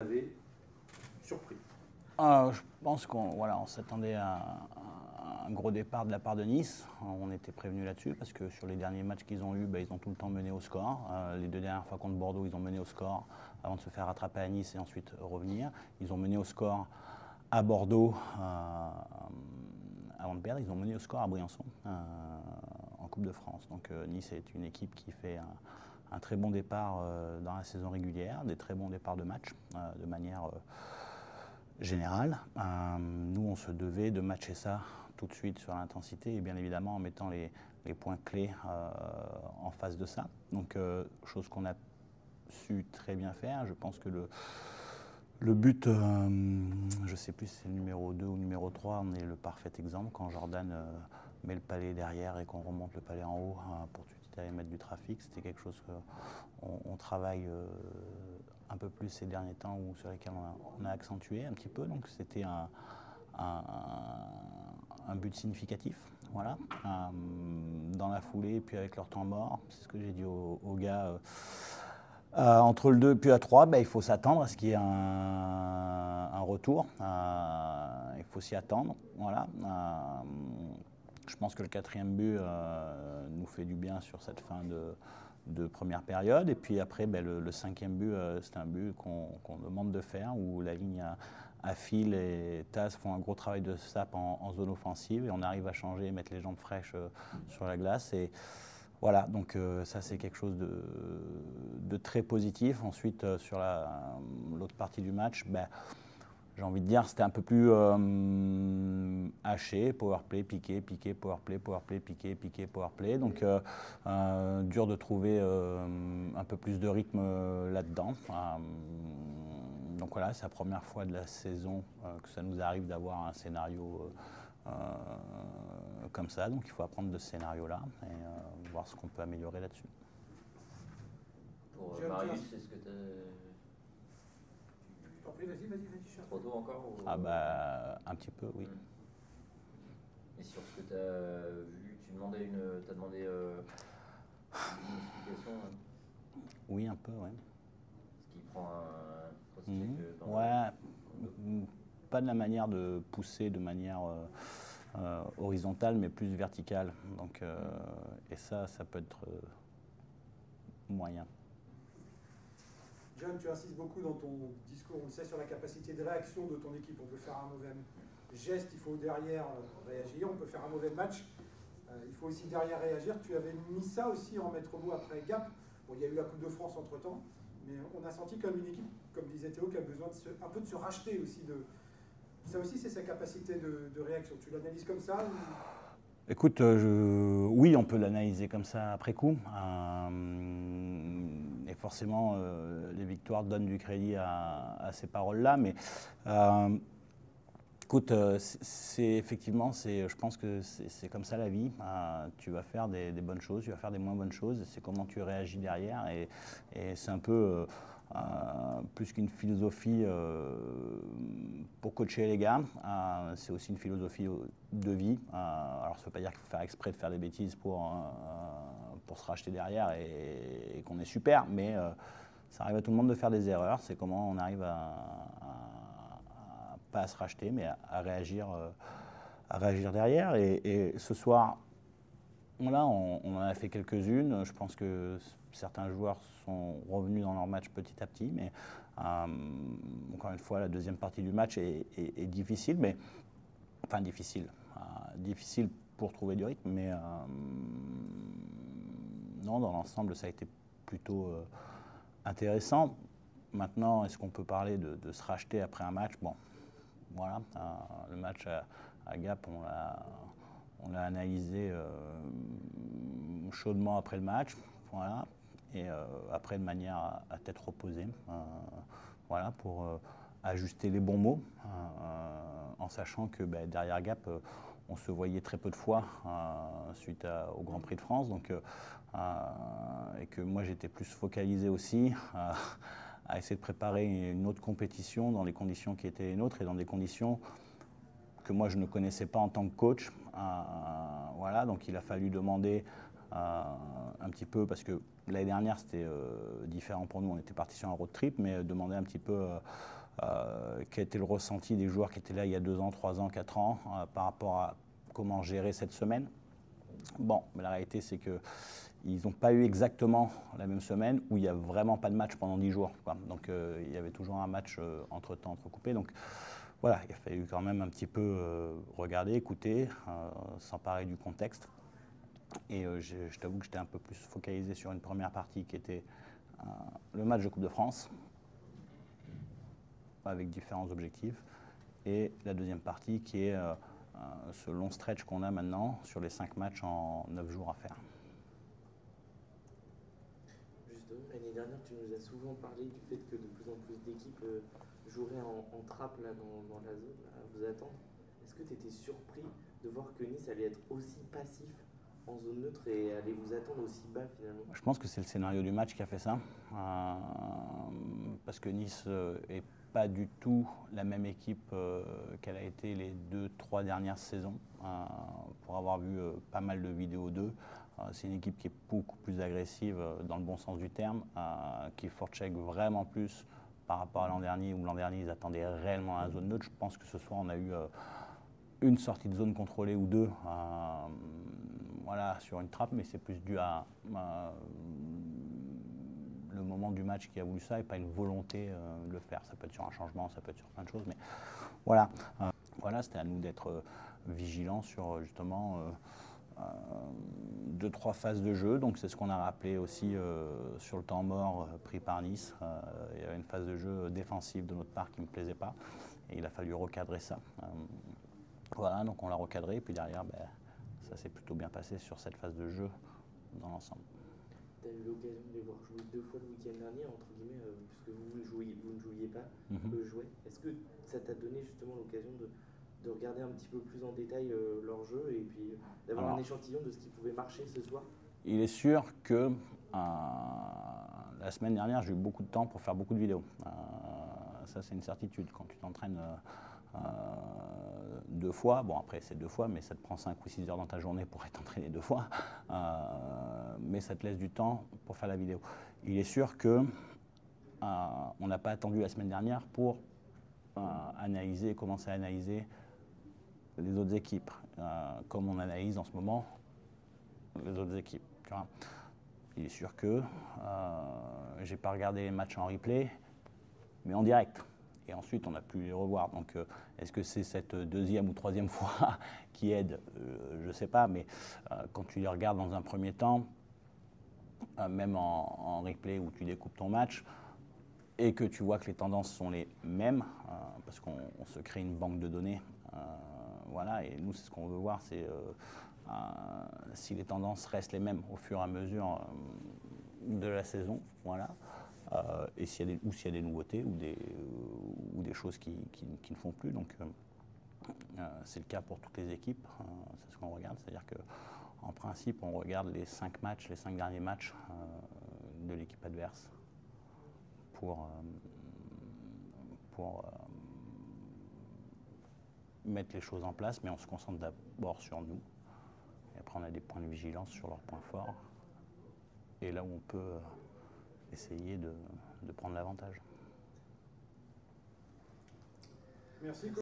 avez surpris? Je pense qu'on s'attendait à un gros départ de la part de Nice. On était prévenu là-dessus parce que sur les derniers matchs qu'ils ont eus, ils ont tout le temps mené au score. Les deux dernières fois contre Bordeaux, ils ont mené au score avant de se faire rattraper à Nice et ensuite revenir. Ils ont mené au score à Bordeaux avant de perdre. Ils ont mené au score à Briançon en Coupe de France. Donc Nice est une équipe qui fait un très bon départ dans la saison régulière, des très bons départs de match de manière générale. Nous, on se devait de matcher ça tout de suite sur l'intensité et bien évidemment en mettant les points clés en face de ça. Donc, chose qu'on a su très bien faire. Je pense que le but, je ne sais plus si c'est le numéro 2 ou le numéro 3, on est le parfait exemple. Quand Jordan met le palais derrière et qu'on remonte le palais en haut pour tout de suite aller mettre du trafic, c'était quelque chose qu'on travaille un peu plus ces derniers temps ou sur lesquels on a accentué un petit peu. Donc c'était un but significatif. Voilà. Dans la foulée, puis avec leur temps mort, c'est ce que j'ai dit aux gars. Entre le 2 puis à 3, il faut s'attendre à ce qu'il y ait un retour. Il faut s'y attendre. Voilà. Je pense que le quatrième but nous fait du bien sur cette fin de première période. Et puis après, le cinquième but, c'est un but qu'on demande de faire, où la ligne à Phil et Taz font un gros travail de sap en zone offensive. Et on arrive à changer et mettre les jambes fraîches sur la glace. Et voilà, donc ça c'est quelque chose de très positif. Ensuite, sur l'autre partie du match, j'ai envie de dire c'était un peu plus haché, powerplay, piqué, powerplay, piqué, powerplay. Donc dur de trouver un peu plus de rythme là-dedans. Donc voilà, c'est la première fois de la saison que ça nous arrive d'avoir un scénario comme ça. Donc il faut apprendre de ce scénario-là et voir ce qu'on peut améliorer là-dessus. Pour Marius, est-ce que tu Vas-y. trop tôt encore ou... Un petit peu, oui. Et sur ce que tu as vu, t'as demandé une explication Oui, un peu, oui. Ce qui prend un cross-check pas de la manière de pousser de manière horizontale, mais plus verticale. Donc, et ça peut être moyen. John, tu insistes beaucoup dans ton discours, on le sait, sur la capacité de réaction de ton équipe. On peut faire un mauvais geste, il faut derrière réagir. On peut faire un mauvais match, il faut aussi derrière réagir. Tu avais mis ça aussi en maître mot après Gap. Bon, il y a eu la Coupe de France entre-temps, mais on a senti comme une équipe, comme disait Théo, qui a besoin un peu de se racheter aussi. Ça aussi, c'est sa capacité de réaction. Tu l'analyses comme ça ou... Écoute, oui, on peut l'analyser comme ça après coup. Et forcément, les victoires donnent du crédit à ces paroles-là. Mais écoute, je pense que c'est comme ça la vie. Tu vas faire des bonnes choses, tu vas faire des moins bonnes choses. C'est comment tu réagis derrière. Et c'est un peu plus qu'une philosophie pour coacher les gars. C'est aussi une philosophie de vie. Alors ça ne veut pas dire qu'il faut faire exprès de faire des bêtises pour se racheter derrière et qu'on est super, mais ça arrive à tout le monde de faire des erreurs. C'est comment on arrive pas à se racheter, mais à réagir derrière. Et ce soir, là, on en a fait quelques-unes. Je pense que certains joueurs sont revenus dans leur match petit à petit, mais encore une fois, la deuxième partie du match est difficile, mais enfin difficile pour trouver du rythme, mais non, dans l'ensemble, ça a été plutôt intéressant. Maintenant, est-ce qu'on peut parler de se racheter après un match? Bon, voilà, le match à Gap, on l'a analysé chaudement après le match, voilà, et après de manière à tête reposée, voilà, pour ajuster les bons mots, en sachant que derrière Gap, on se voyait très peu de fois suite au Grand Prix de France, donc, et que moi j'étais plus focalisé aussi à essayer de préparer une autre compétition dans les conditions qui étaient les nôtres et dans des conditions que moi je ne connaissais pas en tant que coach. Voilà, donc il a fallu demander un petit peu, parce que l'année dernière c'était différent pour nous, on était parti sur un road trip, mais demander un petit peu quel était le ressenti des joueurs qui étaient là il y a 2 ans, 3 ans, 4 ans, par rapport à comment gérer cette semaine. Bon, mais la réalité c'est que ils n'ont pas eu exactement la même semaine où il n'y a vraiment pas de match pendant 10 jours. Quoi. Donc il y avait toujours un match entre-temps, entrecoupé. Donc voilà, il a fallu quand même un petit peu regarder, écouter, s'emparer du contexte. Et je t'avoue que j'étais un peu plus focalisé sur une première partie qui était le match de Coupe de France, avec différents objectifs. Et la deuxième partie qui est ce long stretch qu'on a maintenant sur les 5 matchs en 9 jours à faire. L'année dernière, tu nous as souvent parlé du fait que de plus en plus d'équipes joueraient en trappe là, dans la zone, à vous attendre. Est-ce que tu étais surpris de voir que Nice allait être aussi passif en zone neutre et allait vous attendre aussi bas finalement? Je pense que c'est le scénario du match qui a fait ça. Parce que Nice n'est pas du tout la même équipe qu'elle a été les 2-3 dernières saisons. Pour avoir vu pas mal de vidéos d'eux, c'est une équipe qui est beaucoup plus agressive dans le bon sens du terme, qui forecheck vraiment plus par rapport à l'an dernier, où l'an dernier ils attendaient réellement la zone neutre. Je pense que ce soir on a eu une sortie de zone contrôlée ou deux voilà, sur une trappe, mais c'est plus dû à le moment du match qui a voulu ça et pas une volonté de le faire. Ça peut être sur un changement, ça peut être sur plein de choses, mais voilà. Voilà, c'était à nous d'être vigilants sur justement 2-3 phases de jeu. Donc c'est ce qu'on a rappelé aussi sur le temps mort pris par Nice. Il y avait une phase de jeu défensive de notre part qui ne me plaisait pas et il a fallu recadrer ça. Voilà, donc on l'a recadré et puis derrière, ça s'est plutôt bien passé sur cette phase de jeu dans l'ensemble. Tu as eu l'occasion de les voir jouer 2 fois le week-end dernier, entre guillemets, puisque vous ne jouiez pas, eux jouaient. Est-ce que ça t'a donné justement l'occasion de regarder un petit peu plus en détail leur jeu et puis d'avoir un échantillon de ce qui pouvait marcher ce soir? Il est sûr que la semaine dernière, j'ai eu beaucoup de temps pour faire beaucoup de vidéos. Ça, c'est une certitude. Quand tu t'entraînes 2 fois, bon après c'est 2 fois, mais ça te prend 5 ou 6 heures dans ta journée pour être entraîné 2 fois, mais ça te laisse du temps pour faire la vidéo. Il est sûr que on n'a pas attendu la semaine dernière pour commencer à analyser les autres équipes, comme on analyse en ce moment les autres équipes. Tu vois. Il est sûr que j'ai pas regardé les matchs en replay, mais en direct. Et ensuite, on a pu les revoir. Donc, est-ce que c'est cette 2e ou 3e fois qui aide? Je ne sais pas, mais quand tu les regardes dans un premier temps, même en replay où tu découpes ton match, et que tu vois que les tendances sont les mêmes, parce qu'on se crée une banque de données, voilà, et nous, c'est ce qu'on veut voir, c'est si les tendances restent les mêmes au fur et à mesure de la saison, voilà. Et s'il y a des nouveautés ou des choses qui ne font plus. Donc c'est le cas pour toutes les équipes, c'est ce qu'on regarde. C'est-à-dire qu'en principe, on regarde les 5 derniers matchs de l'équipe adverse pour mettre les choses en place, mais on se concentre d'abord sur nous. Et après, on a des points de vigilance sur leurs points forts. Et là où on peut essayer de prendre l'avantage. Merci.